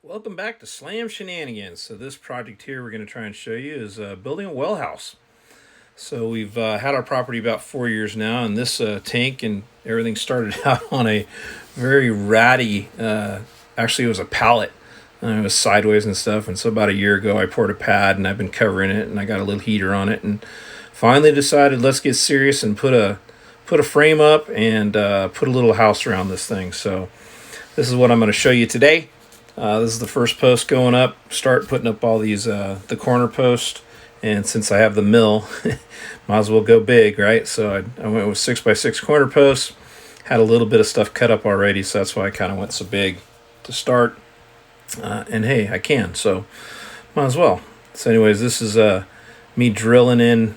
Welcome back to Slam Shenanigans. So this project here we're going to try and show you is building a well house. So we've had our property about 4 years now, and this tank and everything started out on a very ratty, actually it was a pallet. It was sideways and stuff, and so about a year ago I poured a pad and I've been covering it, and I got a little heater on it, and finally decided let's get serious and put a frame up and put a little house around this thing. So this is what I'm going to show you today. This is the first post going up. Start putting up all these the corner posts, and since I have the mill, might as well go big, right? So I went with 6x6 corner posts. Had a little bit of stuff cut up already, so that's why I kind of went so big to start. And hey, I can, so might as well. So anyways, this is me drilling in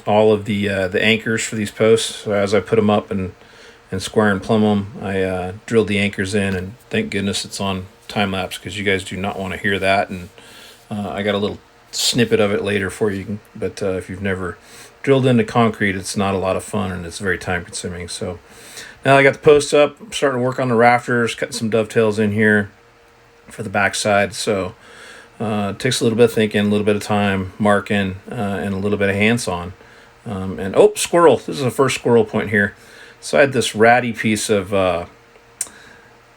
all of the anchors for these posts. So as I put them up and square and plumb them, I drilled the anchors in, and thank goodness it's on time lapse because you guys do not want to hear that. And I got a little snippet of it later for you, but if you've never drilled into concrete, it's not a lot of fun and it's very time consuming. So now I got the posts up. I'm starting to work on the rafters, cutting some dovetails in here for the backside. So it takes a little bit of thinking, a little bit of time, marking, and a little bit of hands-on. And oh, squirrel! This is the first squirrel point here. So I had this ratty piece of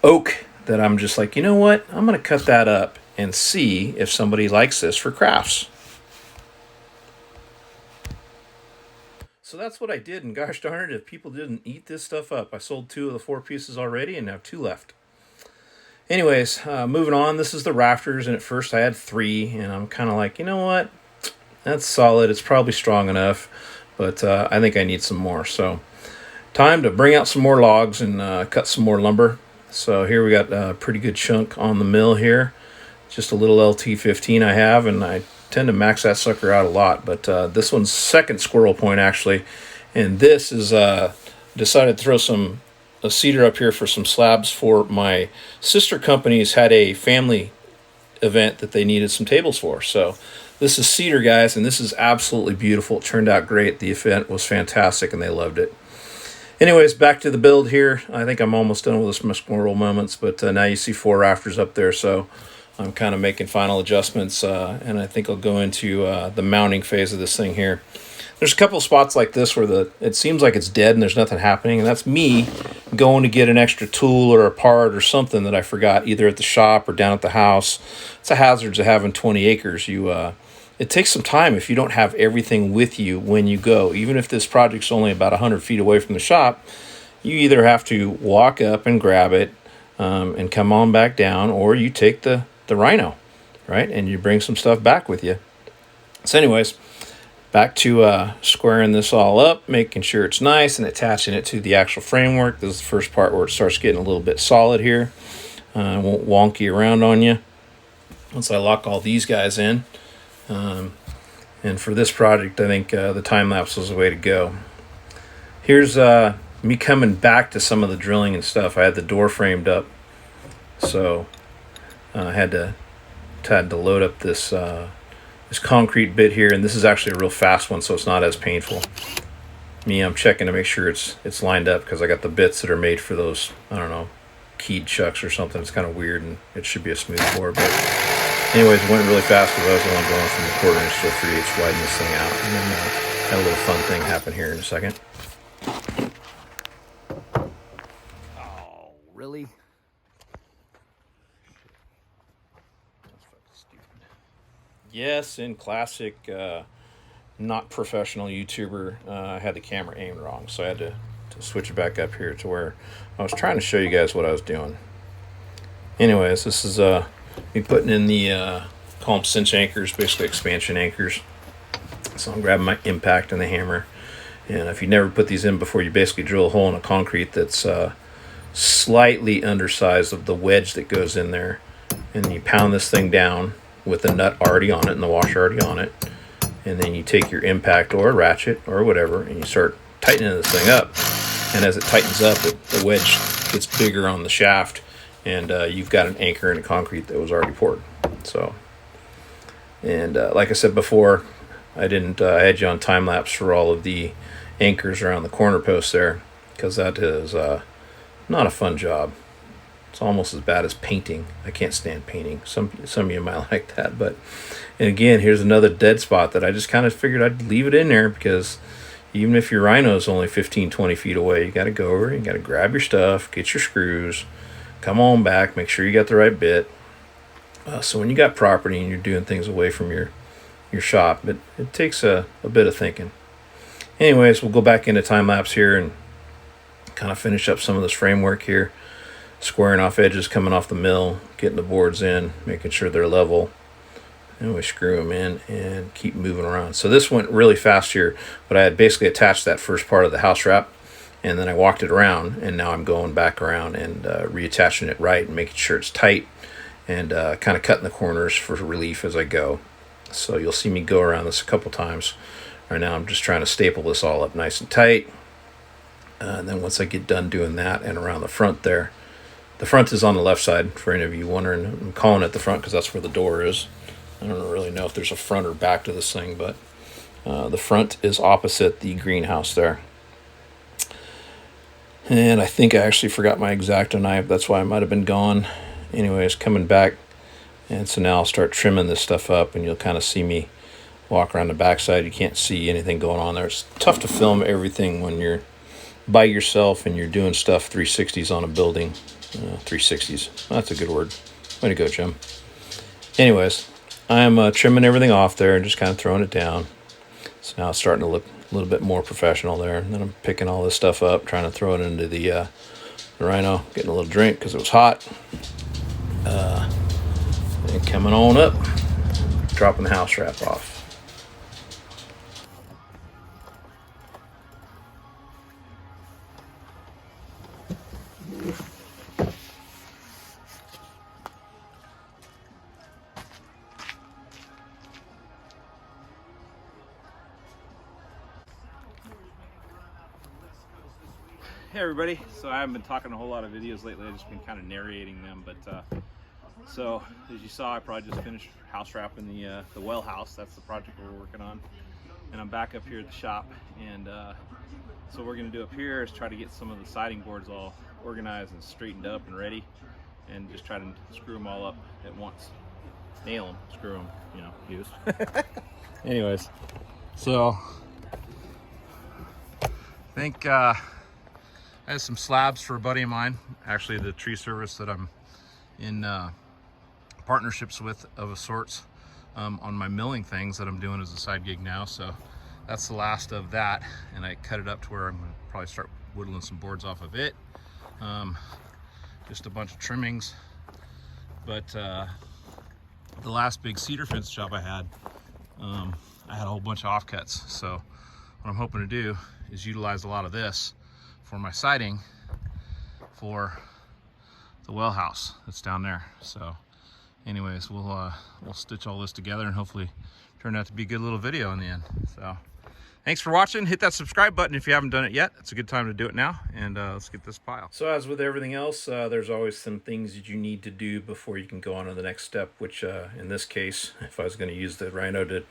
oak that I'm just like, you know what? I'm going to cut that up and see if somebody likes this for crafts. So that's what I did, and gosh darn it, if people didn't eat this stuff up. I sold 2 of the 4 pieces already and have 2 left. Anyways, moving on, this is the rafters, and at first I had 3, and I'm kind of like, you know what? That's solid. It's probably strong enough, but I think I need some more. So time to bring out some more logs and cut some more lumber. So here we got a pretty good chunk on the mill here. Just a little LT15 I have, and I tend to max that sucker out a lot. But this one's second squirrel point actually, and this is decided to throw a cedar up here for some slabs for my sister companies had a family event that they needed some tables for. So this is cedar, guys, and this is absolutely beautiful. It turned out great. The event was fantastic and they loved it. Anyways, back to the build here. I think I'm almost done with my squirrel moments, but now you see 4 rafters up there, so I'm kind of making final adjustments, and I think I'll go into the mounting phase of this thing here. There's a couple of spots like this where it seems like it's dead and there's nothing happening, and that's me going to get an extra tool or a part or something that I forgot either at the shop or down at the house. It's a hazard of having 20 acres. It takes some time if you don't have everything with you when you go. Even if this project's only about 100 feet away from the shop, you either have to walk up and grab it and come on back down, or you take the rhino, right, and you bring some stuff back with you. So anyways, back to squaring this all up, making sure it's nice and attaching it to the actual framework. This is the first part where it starts getting a little bit solid here. It won't wonky around on you once I lock all these guys in. And for this project, I think the time lapse was the way to go. Here's me coming back to some of the drilling and stuff. I had the door framed up, so I had to load up this this concrete bit here, and this is actually a real fast one, so it's not as painful. I'm checking to make sure it's lined up because I got the bits that are made for those, I don't know, keyed chucks or something. It's kind of weird, and it should be a smooth bore, but anyways, it went really fast because I was the one going from the quarter inch to a 3/8 widen this thing out. And then had a little fun thing happen here in a second. Oh, really? That's fucking stupid. Yes, in classic, not professional YouTuber, I had the camera aimed wrong, so I had to switch it back up here to where I was trying to show you guys what I was doing. Anyways, this is me putting in the call them cinch anchors, basically expansion anchors. So I'm grabbing my impact and the hammer, and if you never put these in before, you basically drill a hole in a concrete that's slightly undersized of the wedge that goes in there, and you pound this thing down with the nut already on it and the washer already on it, and then you take your impact or a ratchet or whatever and you start tightening this thing up, and as it tightens up, the wedge gets bigger on the shaft, and you've got an anchor in a concrete that was already poured. So, and like I said before, I had you on time lapse for all of the anchors around the corner posts there, because that is not a fun job. It's almost as bad as painting. I can't stand painting. Some of you might like that, but and again, here's another dead spot that I just kind of figured I'd leave it in there, because even if your rhino is only 15-20 feet away, you got to go over, you got to grab your stuff, get your screws, come on back, make sure you got the right bit. So when you got property and you're doing things away from your shop, it takes a bit of thinking. Anyways, we'll go back into time lapse here and kind of finish up some of this framework here, squaring off edges coming off the mill, getting the boards in, making sure they're level, and we screw them in and keep moving around. So this went really fast here, but I had basically attached that first part of the house wrap, and then I walked it around, and now I'm going back around and reattaching it right and making sure it's tight, and kind of cutting the corners for relief as I go. So you'll see me go around this a couple times. Right now I'm just trying to staple this all up nice and tight. And then once I get done doing that and around the front there, the front is on the left side for any of you wondering. I'm calling it the front because that's where the door is. I don't really know if there's a front or back to this thing, but the front is opposite the greenhouse there. And I think I actually forgot my X-Acto knife. That's why I might have been gone. Anyways, coming back. And so now I'll start trimming this stuff up, and you'll kind of see me walk around the backside. You can't see anything going on there. It's tough to film everything when you're by yourself and you're doing stuff 360s on a building. 360s. That's a good word. Way to go, Jim. Anyways, I'm trimming everything off there and just kind of throwing it down. So now it's starting to look a little bit more professional there. And then I'm picking all this stuff up, trying to throw it into the rhino, getting a little drink because it was hot. And coming on up, dropping the house wrap off. Hey everybody, so I haven't been talking a whole lot of videos lately. I've just been kind of narrating them, but so as you saw, I probably just finished house wrapping the well house. That's the project we're working on, and I'm back up here at the shop. And so what we're going to do up here is try to get some of the siding boards all organized and straightened up and ready, and just try to screw them all up at once. Nail them, screw them, you know, use. Anyways, so I think I have some slabs for a buddy of mine, actually the tree service that I'm in partnerships with of sorts on my milling things that I'm doing as a side gig now. So that's the last of that, and I cut it up to where I'm gonna probably start whittling some boards off of it. Just a bunch of trimmings, but the last big cedar fence job I had a whole bunch of offcuts. So what I'm hoping to do is utilize a lot of this for my siding for the well house that's down there. So anyways, we'll stitch all this together and hopefully turn out to be a good little video in the end. So thanks for watching. Hit that subscribe button if you haven't done it yet. It's a good time to do it now, and let's get this pile. So as with everything else, there's always some things that you need to do before you can go on to the next step, which in this case, if I was going to use the rhino to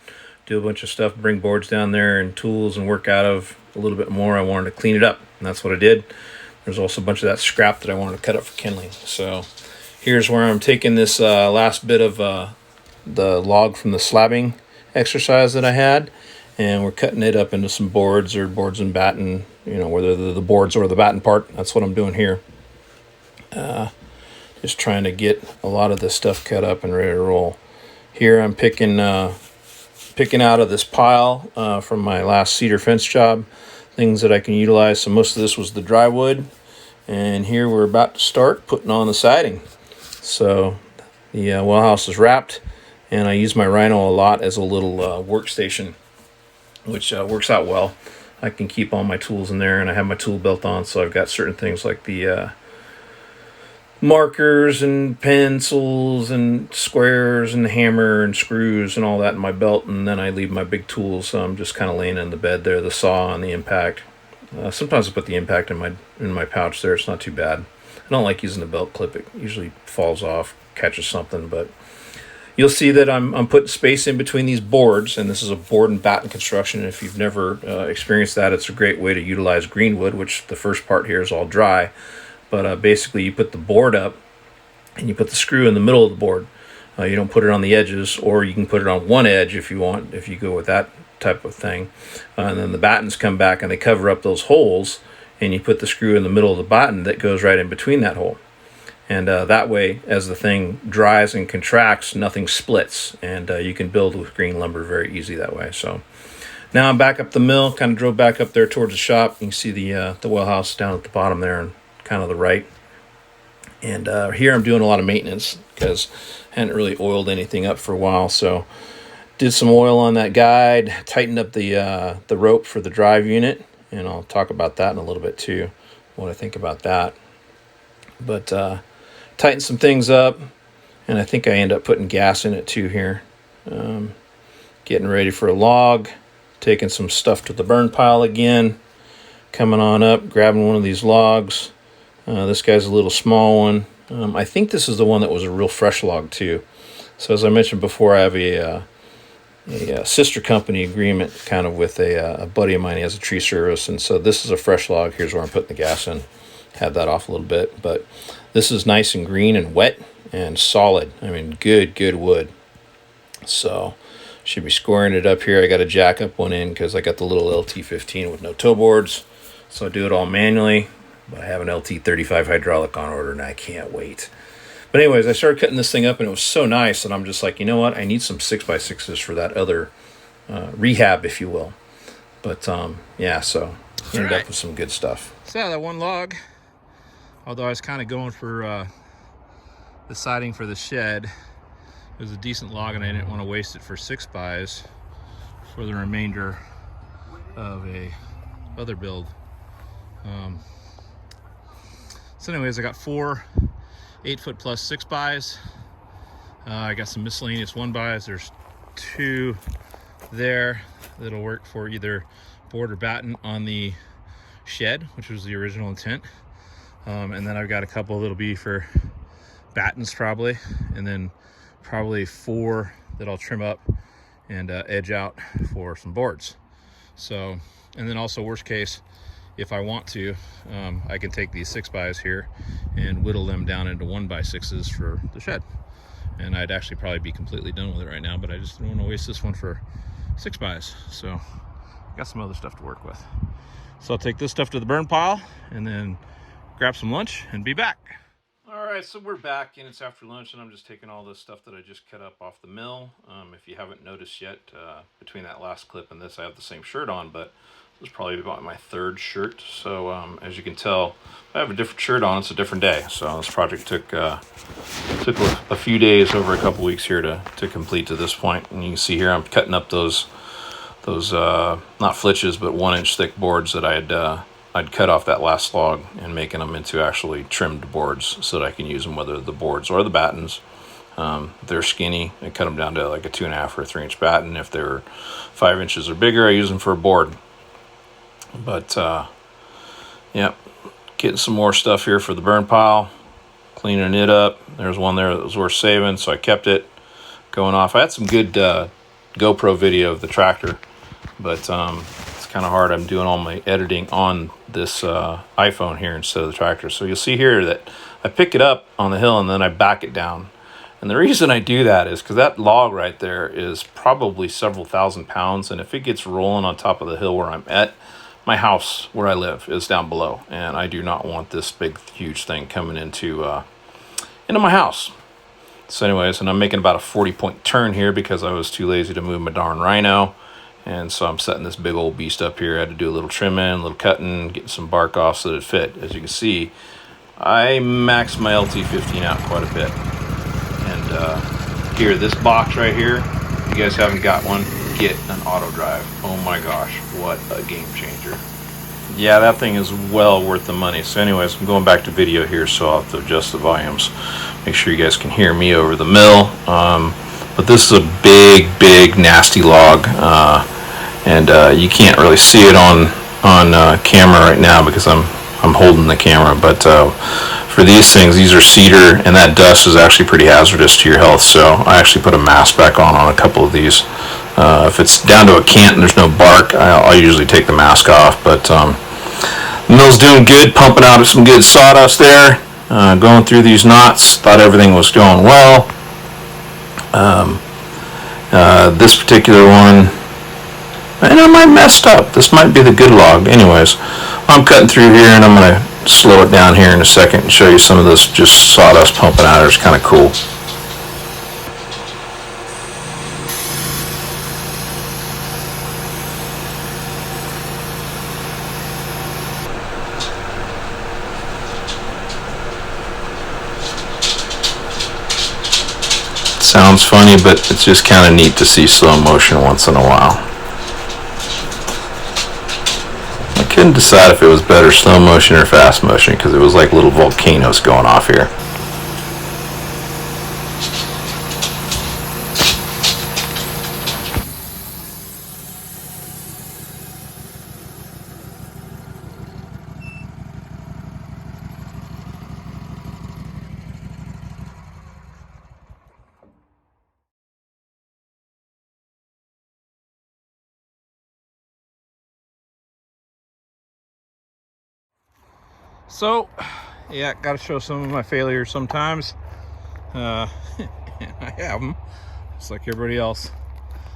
do a bunch of stuff, bring boards down there and tools and work out of a little bit more, I wanted to clean it up, and that's what I did. There's also a bunch of that scrap that I wanted to cut up for kindling. So here's where I'm taking this last bit of the log from the slabbing exercise that I had, and we're cutting it up into some boards, or boards and batten, you know, whether the boards or the batten part. That's what I'm doing here. Just trying to get a lot of this stuff cut up and ready to roll. Here I'm picking out of this pile from my last cedar fence job, things that I can utilize. So most of this was the dry wood, and here we're about to start putting on the siding. So the well house is wrapped, and I use my rhino a lot as a little workstation, which works out well. I can keep all my tools in there, and I have my tool belt on, so I've got certain things like the markers and pencils and squares and hammer and screws and all that in my belt, and then I leave my big tools. So I'm just kind of laying in the bed there, the saw and the impact. Sometimes I put the impact in my pouch there. It's not too bad. I don't like using the belt clip. It usually falls off, catches something, but you'll see that I'm putting space in between these boards, and this is a board and batten construction. If you've never experienced that, it's a great way to utilize green wood, which the first part here is all dry. But basically you put the board up and you put the screw in the middle of the board. You don't put it on the edges, or you can put it on one edge if you want, if you go with that type of thing. And then the battens come back and they cover up those holes, and you put the screw in the middle of the batten that goes right in between that hole. And that way, as the thing dries and contracts, nothing splits, and you can build with green lumber very easy that way. So now I'm back up the mill, kind of drove back up there towards the shop. You can see the well house down at the bottom there and kind of the right. And here I'm doing a lot of maintenance because I hadn't really oiled anything up for a while. So did some oil on that guide, tightened up the rope for the drive unit, and I'll talk about that in a little bit too, what I think about that. But tightened some things up, and I think I end up putting gas in it too here. Getting ready for a log, taking some stuff to the burn pile again, coming on up, grabbing one of these logs. This guy's a little small one. I think this is the one that was a real fresh log too. So as I mentioned before, I have a sister company agreement kind of with a buddy of mine. He has a tree service, and so this is a fresh log. Here's where I'm putting the gas in. Had that off a little bit, but this is nice and green and wet and solid. I mean, good wood. So should be scoring it up here. I got to jack up one in because I got the little LT15 with no toe boards, so I do it all manually. But I have an LT35 hydraulic on order, and I can't wait. But anyways, I started cutting this thing up, and it was so nice that I'm just like, you know what? I need some 6x6s for that other rehab, if you will. But yeah, so ended up with some good stuff. So that one log, although I was kind of going for the siding for the shed, it was a decent log, and I didn't want to waste it for 6x for the remainder of a other build. So anyways, I got 4 8-foot plus 6x. I got some miscellaneous 1x. There's 2 there that'll work for either board or batten on the shed, which was the original intent. And then I've got a couple that'll be for battens probably, and then probably 4 that I'll trim up and edge out for some boards. So, and then also worst case, if I want to, I can take these 6x here and whittle them down into 1x6s for the shed. And I'd actually probably be completely done with it right now, but I just don't want to waste this one for 6x. So I got some other stuff to work with. So I'll take this stuff to the burn pile and then grab some lunch and be back. All right, so we're back, and it's after lunch, and I'm just taking all this stuff that I just cut up off the mill. If you haven't noticed yet, between that last clip and this, I have the same shirt on, but it was probably about my 3rd shirt. So as you can tell, I have a different shirt on. It's a different day. So this project took a few days, over a couple weeks here to complete to this point. And you can see here I'm cutting up those not flitches, but 1-inch thick boards that I'd cut off that last log and making them into actually trimmed boards so that I can use them, whether the boards or the battens. They're skinny. I cut them down to like a 2.5 or 3-inch batten. If they're 5 inches or bigger, I use them for a board. But yeah, getting some more stuff here for the burn pile, cleaning it up. There's one there that was worth saving, so I kept it going off. I had some good GoPro video of the tractor, but it's kind of hard. I'm doing all my editing on this iPhone here instead of the tractor. So you'll see here that I pick it up on the hill and then I back it down. And the reason I do that is because that log right there is probably several thousand pounds, and if it gets rolling on top of the hill where I'm at, my house where I live is down below, and I do not want this big huge thing coming into my house. So anyways, and I'm making about a 40-point turn here because I was too lazy to move my darn rhino, and so I'm setting this big old beast up here. I had to do a little trimming, a little cutting, getting some bark off so that it fit. As you can see, I maxed my LT15 out quite a bit. And here, this box right here, if you guys haven't got one, get an auto drive. Oh my gosh, what a game changer. Yeah, that thing is well worth the money. So anyways, I'm going back to video here, so I'll have to adjust the volumes. Make sure you guys can hear me over the mill. But this is a big, nasty log. And you can't really see it on camera right now because I'm holding the camera. But for these things, these are cedar, and that dust is actually pretty hazardous to your health. So I actually put a mask back on a couple of these. If it's down to a cant and there's no bark, I'll usually take the mask off. But the mill's doing good, pumping out some good sawdust there. Going through these knots, thought everything was going well. This particular one, and I might messed up. This might be the good log. Anyways, I'm cutting through here, and I'm going to slow it down here in a second and show you some of this just sawdust pumping out. It's kind of cool. Sounds funny, but it's just kind of neat to see slow motion once in a while. I couldn't decide if it was better slow motion or fast motion because it was like little volcanoes going off here. So, yeah, got to show some of my failures sometimes. I have them, just like everybody else.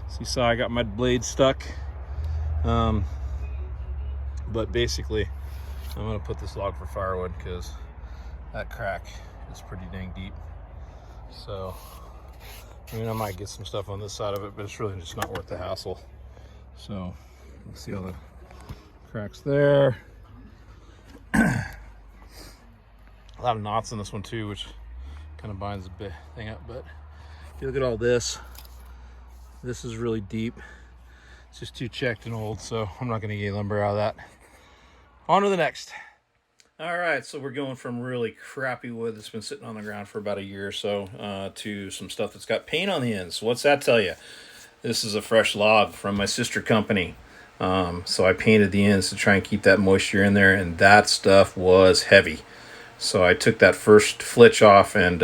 So you saw I got my blade stuck. But basically, I'm going to put this log for firewood because that crack is pretty dang deep. So, I mean, I might get some stuff on this side of it, but it's really just not worth the hassle. So, let's see all the cracks there. A lot of knots in this one too, which kind of binds the thing up. But if you look at all this, this is really deep. It's just too checked and old, so I'm not going to get lumber out of that. On to the next. All right, so we're going from really crappy wood that's been sitting on the ground for about a year or so to some stuff that's got paint on the ends. What's that tell you? This is a fresh log from my sister company. So I painted the ends to try and keep that moisture in there, and that stuff was heavy. So I took that first flitch off and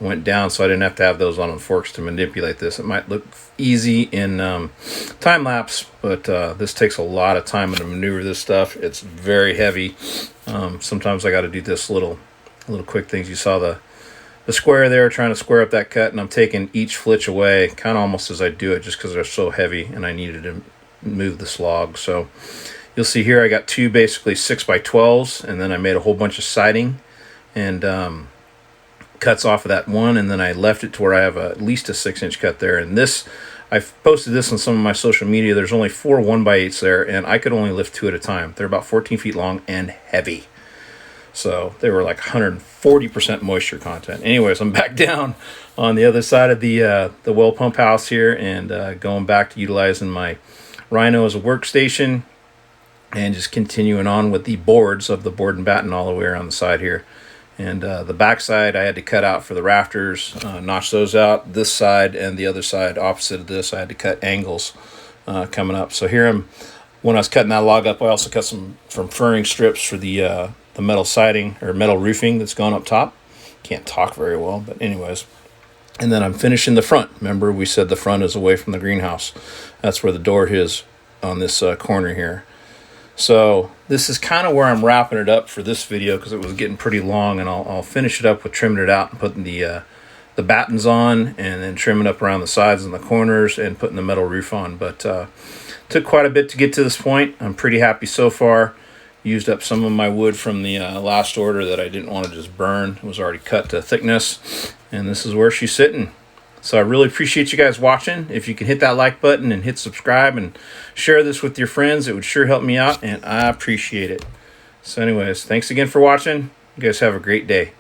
went down so I didn't have to have those on the forks to manipulate this. It might look easy in time lapse, but this takes a lot of time to maneuver this stuff. It's very heavy. Sometimes I got to do this little quick things. You saw the square there, trying to square up that cut, and I'm taking each flitch away kind of almost as I do it just because they're so heavy and I needed to move this log. So you'll see here I got two basically 6x12s, and then I made a whole bunch of siding and cuts off of that one, and then I left it to where I have at least a 6-inch cut there. And this, I've posted this on some of my social media. There's only 4 1x8s there, and I could only lift 2 at a time. They're about 14 feet long and heavy. So they were like 140% moisture content. Anyways, I'm back down on the other side of the well pump house here, and going back to utilizing my Rhino as a workstation, and just continuing on with the boards of the board and batten all the way around the side here. And the back side I had to cut out for the rafters, notch those out. This side and the other side opposite of this, I had to cut angles coming up. So here when I was cutting that log up, I also cut some furring strips for the metal siding or metal roofing that's gone up top. Can't talk very well, but anyways. And then I'm finishing the front. Remember, we said the front is away from the greenhouse. That's where the door is on this corner here. So this is kind of where I'm wrapping it up for this video because it was getting pretty long, and I'll finish it up with trimming it out and putting the battens on, and then trimming up around the sides and the corners and putting the metal roof on. But took quite a bit to get to this point. I'm pretty happy so far. Used up some of my wood from the last order that I didn't want to just burn. It was already cut to thickness, and this is where she's sitting. So I really appreciate you guys watching. If you can hit that like button and hit subscribe and share this with your friends, it would sure help me out, and I appreciate it. So anyways, thanks again for watching. You guys have a great day.